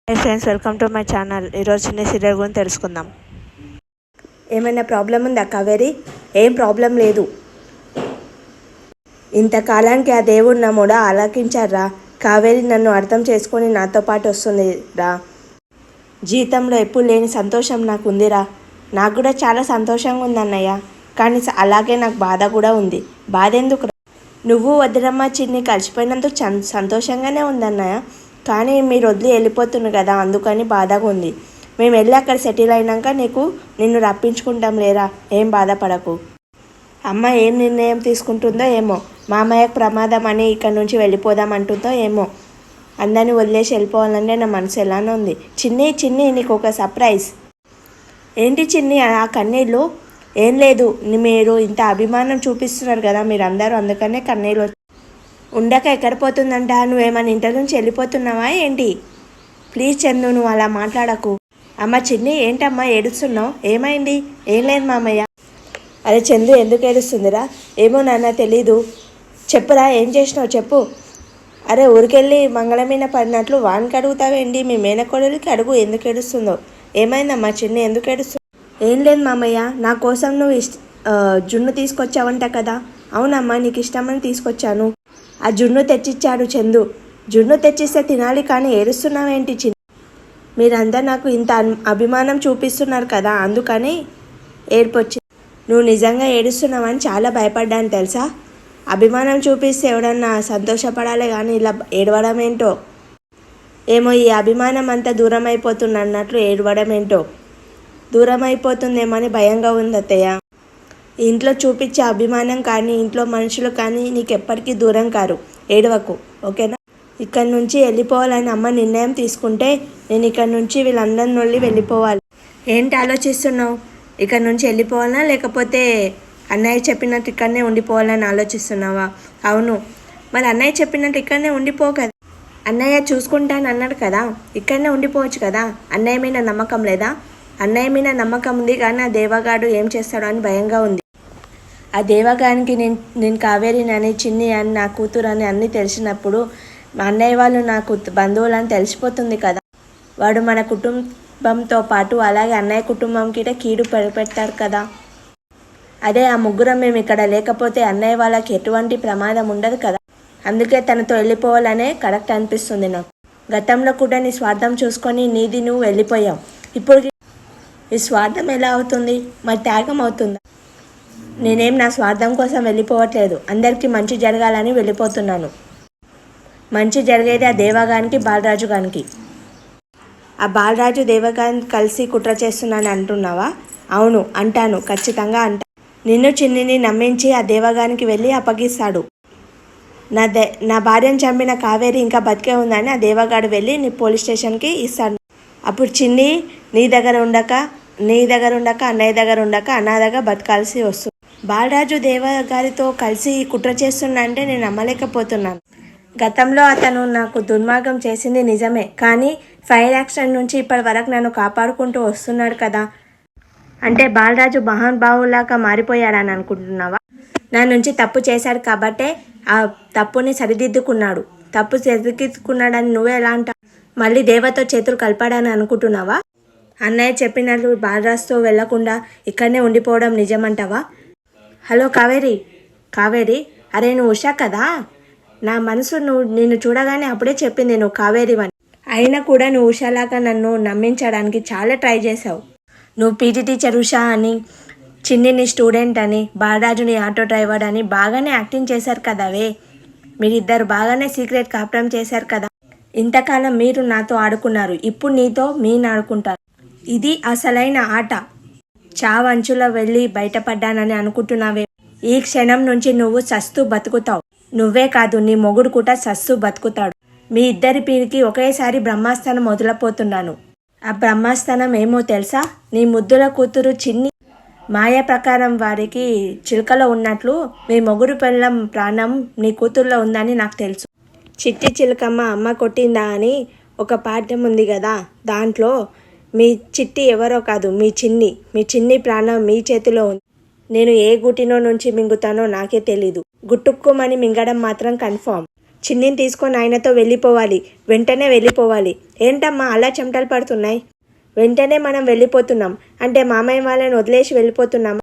Hi friends, welcome to my channel. ఈరోజు చిన్న serial గురించి తెలుసుకుందాం. ఏమైనా ప్రాబ్లం ఉందా కావేరి? ఏం ప్రాబ్లం లేదు. ఇంతకాలానికి ఆ దేవుడు నా మొడ ఆలకించారా? కావేరి నన్ను అర్థం చేసుకొని నాతో పాటు వస్తుంది రా. జీవితంలో ఎప్పుడు లేని సంతోషం నాకు ఉందిరా. నాకు కూడా చాలా సంతోషంగా ఉందన్నయ్య. కానీ అలాగే నాకు బాధ కూడా ఉంది. బాధ ఎందుకు? నువ్వు వదిలమ్మ చిన్ని కలిసిపోయినందుకు సంతోషంగానే ఉందన్నయ్య. కానీ మీరు వదిలి వెళ్ళిపోతున్నారు కదా, అందుకని బాధగా ఉంది. మేము వెళ్ళి అక్కడ సెటిల్ అయినాక నిన్ను రప్పించుకుంటాం లేరా, ఏం బాధపడకు. అమ్మ ఏం నిర్ణయం తీసుకుంటుందో ఏమో. మామయ్యకు ప్రమాదం అని ఇక్కడ నుంచి వెళ్ళిపోదాం అంటుందో ఏమో. అందరినీ వదిలేసి వెళ్ళిపోవాలంటే నా మనసు ఎలానో ఉంది. చిన్ని నీకు ఒక సర్ప్రైజ్. ఏంటి చిన్ని ఆ కన్నీళ్ళు? ఏం లేదు, మీరు ఇంత అభిమానం చూపిస్తున్నారు కదా మీరందరూ, అందుకనే కన్నీళ్ళు. ఉండక ఎక్కడ పోతుందంట? నువ్వేమైనా ఇంటి నుంచి వెళ్ళిపోతున్నావా ఏంటి? ప్లీజ్ చందు, నువ్వు అలా మాట్లాడకు. అమ్మ చిన్ని ఏంటమ్మా ఏడుస్తున్నావు? ఏమైంది? ఏం లేదు మామయ్య. అరే చందు ఎందుకు ఏడుస్తుందిరా? ఏమో నాన్న తెలీదు. చెప్పురా, ఏం చేసినావు చెప్పు. అరే ఊరికెళ్ళి మంగళ మీద పడినట్లు వానికి అడుగుతావేంటి? మీ మేనకోడలికి అడుగు ఎందుకు ఏడుస్తుందో. ఏమైందమ్మా చిన్ని, ఎందుకు ఏడుస్తుంది? ఏం లేదు మామయ్య, నా కోసం నువ్వు జున్ను తీసుకొచ్చావంట కదా. అవునమ్మా, నీకు ఇష్టమని తీసుకొచ్చాను. ఆ జున్ను తెచ్చిచ్చాడు చందు. జున్ను తెచ్చిస్తే తినాలి, కానీ ఏడుస్తున్నావేంటి చిన్న? మీరంతా నాకు ఇంత అభిమానం చూపిస్తున్నారు కదా, అందుకని ఏడ్పొచ్చి. నువ్వు నిజంగా ఏడుస్తున్నావని చాలా భయపడ్డాను తెలుసా. అభిమానం చూపిస్తే ఎవడన్నా సంతోషపడాలి, కానీ ఇలా ఏడవడం ఏంటో ఏమో. ఈ అభిమానం అంతా దూరం అయిపోతుంది అన్నట్లు ఏడవడం ఏంటో. దూరం అయిపోతుందేమో అని భయంగా ఉంది అత్తయ్య. ఇంట్లో చూపించే అభిమానం కానీ ఇంట్లో మనుషులు కానీ నీకు ఎప్పటికీ దూరం కారు. ఏడవకు, ఓకేనా? ఇక్కడి నుంచి వెళ్ళిపోవాలని అమ్మ నిర్ణయం తీసుకుంటే నేను ఇక్కడ నుంచి వీళ్ళందరి నుండి వెళ్ళిపోవాలి. ఏంటి ఆలోచిస్తున్నావు? ఇక్కడ నుంచి వెళ్ళిపోవాలా లేకపోతే అన్నయ్య చెప్పినట్టు ఇక్కడనే ఉండిపోవాలని ఆలోచిస్తున్నావా? అవును, మరి అన్నయ్య చెప్పినట్టు ఇక్కడనే ఉండిపో కదా. అన్నయ్య చూసుకుంటాను అన్నాడు కదా, ఇక్కడనే ఉండిపోవచ్చు కదా. అన్నయ్య మీద నమ్మకం లేదా? అన్నయ్య మీద నమ్మకం ఉంది, కానీ ఆ దేవగాడు ఏం చేస్తాడో అని భయంగా ఉంది. ఆ దేవగానికి నేను కావేరిని అని చిన్ని అని నా కూతురు అని అన్నీ తెలిసినప్పుడు మా అన్నయ్య వాళ్ళు నాకు బంధువులని తెలిసిపోతుంది కదా. వాడు మన కుటుంబంతో పాటు అలాగే అన్నయ్య కుటుంబంకి కీడు పెడతారు కదా. అదే ఆ ముగ్గురం మేము ఇక్కడ లేకపోతే అన్నయ్య వాళ్ళకి ఎటువంటి ప్రమాదం ఉండదు కదా. అందుకే తనతో వెళ్ళిపోవాలనే కరెక్ట్ అనిపిస్తుంది నాకు. గతంలో కూడా నీ స్వార్థం చూసుకొని నీది నువ్వు వెళ్ళిపోయావు. ఇప్పుడు ఈ స్వార్థం ఎలా అవుతుంది? మరి త్యాగం అవుతుందా? నేనేం నా స్వార్థం కోసం వెళ్ళిపోవట్లేదు. అందరికీ మంచి జరగాలని వెళ్ళిపోతున్నాను. మంచి జరిగేది ఆ దేవగానికి బాలరాజు గానికి. ఆ బాలరాజు దేవగాని కలిసి కుట్ర చేస్తున్నాను అంటున్నావా? అవును అంటాను, ఖచ్చితంగా అంటా. నిన్ను చిన్నిని నమ్మించి ఆ దేవగానికి వెళ్ళి అప్పగిస్తాడు. నా భార్యను చంపిన కావేరి ఇంకా బతికే ఉందని ఆ దేవగాడు వెళ్ళి నీ పోలీస్ స్టేషన్కి ఇస్తాడు. అప్పుడు చిన్ని నీ దగ్గర ఉండక అన్నయ్య దగ్గర ఉండక అనాథగా బతకాల్సి వస్తుంది. బాలరాజు దేవగారితో కలిసి కుట్ర చేస్తున్నా అంటే నేను నమ్మలేకపోతున్నాను. గతంలో అతను నాకు దుర్మార్గం చేసింది నిజమే, కానీ ఫైర్ యాక్సిడెంట్ నుంచి ఇప్పటి వరకు నన్ను కాపాడుకుంటూ వస్తున్నాడు కదా. అంటే బాలరాజు మహానుభావులాగా మారిపోయాడని అనుకుంటున్నావా? నా నుంచి తప్పు చేశాడు కాబట్టే ఆ తప్పుని సరిదిద్దుకున్నాడు. తప్పు సరిదిద్దుకున్నాడని నువ్వే ఎలా అంటావు? మళ్ళీ దేవతో చేతులు కలిపాడని అనుకుంటున్నావా? అన్నయ్య చెప్పినట్లు బాలరాజుతో వెళ్లకుండా ఇక్కడనే ఉండిపోవడం నిజమంటావా? హలో కావేరి, అరే నువ్వు ఉషా కదా. నా మనసు నిన్ను చూడగానే అప్పుడే చెప్పింది నువ్వు కావేరి అని. అయినా కూడా నువ్వు ఉషాలాగా నన్ను నమ్మించడానికి చాలా ట్రై చేసావు. నువ్వు పీటీ టీచర్ ఉషా అని, చిన్నిని స్టూడెంట్ అని, బాలరాజుని ఆటో డ్రైవర్ అని బాగానే యాక్టింగ్ చేశారు కదవే. మీరిద్దరు బాగానే సీక్రెట్ కాపురం చేశారు కదా. ఇంతకాలం మీరు నాతో ఆడుకున్నారు, ఇప్పుడు నీతో ఆడుకుంటారు. ఇది అసలైన ఆట. చావంచులో వెళ్ళి బయటపడ్డానని అనుకుంటున్నావే. ఈ క్షణం నుంచి నువ్వు సస్తూ బతుకుతావు. నువ్వే కాదు, నీ మొగుడు కూడా సస్తూ బతుకుతాడు. మీ ఇద్దరి పీరికి ఒకేసారి బ్రహ్మాస్థానం వదిలిపోతున్నాను. ఆ బ్రహ్మాస్థానం ఏమో తెలుసా? నీ ముద్దుల కూతురు చిన్ని మాయ ప్రకారం వారికి చిలుకలో ఉన్నట్లు మీ మొగుడు పెళ్ళం ప్రాణం నీ కూతురులో ఉందని నాకు తెలుసు. చిట్టి చిలుకమ్మ అమ్మ కొట్టిందా అని ఒక పాఠ్యం ఉంది కదా, దాంట్లో మీ చిట్టి ఎవరో కాదు మీ చిన్ని ప్రాణం మీ చేతిలో ఉంది. నేను ఏ గుటినో నుంచి మింగుతానో నాకే తెలీదు. గుట్టుక్కుమని మింగడం మాత్రం కన్ఫర్మ్. చిన్నిని తీసుకొని ఆయనతో వెళ్ళిపోవాలి, వెంటనే వెళ్ళిపోవాలి. ఏంటమ్మా అలా చెమటలు పడుతున్నాయి? వెంటనే మనం వెళ్ళిపోతున్నాం అంటే మామయ్య వాళ్ళని వదిలేసి వెళ్ళిపోతున్నామా?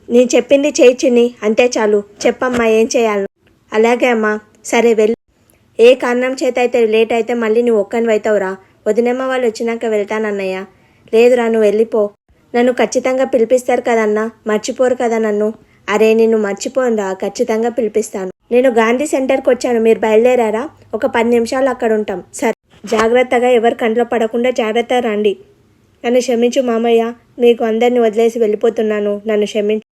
నేను చెప్పింది చేయి చిన్ని, అంతే చాలు. చెప్పమ్మా ఏం చేయాలి? అలాగే అమ్మా, సరే వెళ్ళు. ఏ కారణం చేత అయితే లేట్ అయితే మళ్ళీ నువ్వు ఒక్కని అవుతావురా. వదినమ్మ వాళ్ళు వచ్చినాక వెళ్తానన్నయ్య. లేదురా, నువ్వు వెళ్ళిపో. నన్ను ఖచ్చితంగా పిలిపిస్తారు కదన్నా, మర్చిపోరు కదా నన్ను. అరే నిన్ను మర్చిపోనురా, ఖచ్చితంగా పిలిపిస్తాను. నేను గాంధీ సెంటర్కి వచ్చాను, మీరు బయలుదేరారా? ఒక 10 నిమిషాలు అక్కడ ఉంటాం. సరే, జాగ్రత్తగా ఎవరి కంట్లో పడకుండా జాగ్రత్తగా రండి. నన్ను క్షమించు మామయ్య, మీకు అందరిని వదిలేసి వెళ్ళిపోతున్నాను, నన్ను క్షమించు.